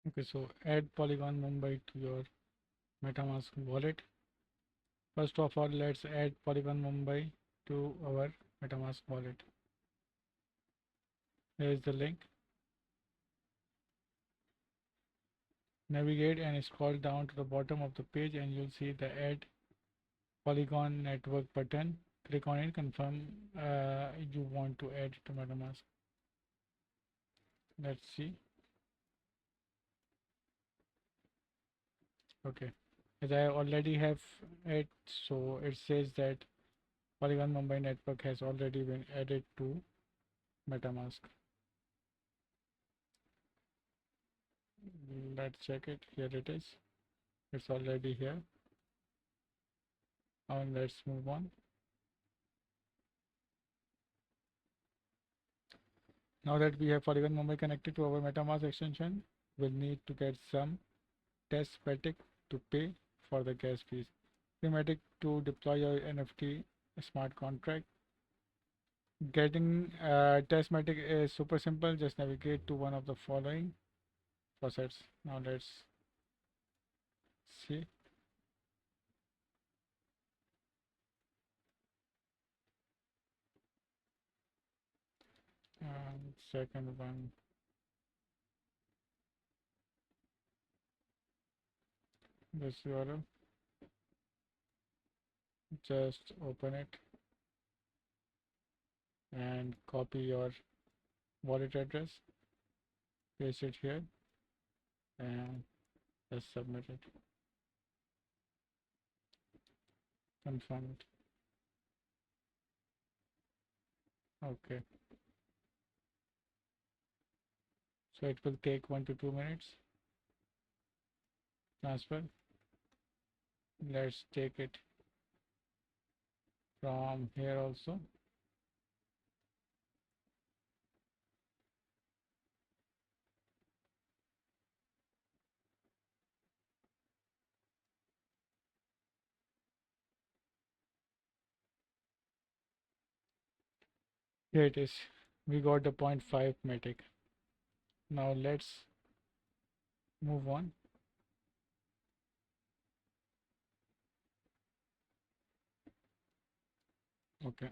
Okay, so add Polygon Mumbai to your MetaMask wallet. First of all, let's add Polygon Mumbai to our MetaMask wallet. Here is the link. Navigate and scroll down to the bottom of the page and you'll see the add Polygon network button. Click on it, confirm you want to add to MetaMask. Let's see. Okay, as I already have it, so it says that Polygon Mumbai network has already been added to MetaMask. Let's check it. Here it is. It's already here. Now let's move on. Now that we have Polygon Mumbai connected to our MetaMask extension, we'll need to get some test metric to pay for the gas fees. Metric to deploy your NFT smart contract. Getting test metric is super simple. Just navigate to one of the following faucets. Now let's see. Second one. This URL. Just open it and copy your wallet address. Paste it here and just submit it. Confirm it. Okay. So it will take 1 to 2 minutes. Transfer. Let's take it from here also. Here it is. We got the 0.5 metric. Now let's move on. Okay.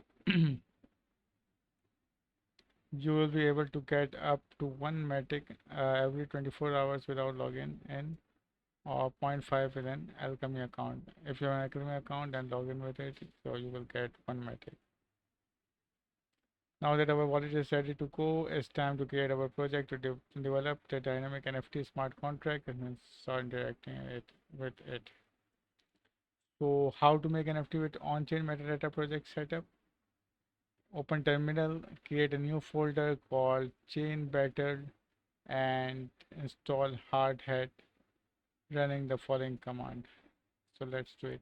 You will be able to get up to 1 metric every 24 hours without login in, or 0.5 with an Alchemy account. If you have an Alchemy account and log in with it, so you will get 1 metric. Now that our wallet is ready to go, it's time to create our project to develop the dynamic NFT smart contract and then start interacting with it. So how to make NFT with on-chain metadata project setup? Open terminal, create a new folder called chain battle and install hardhat running the following command. So let's do it.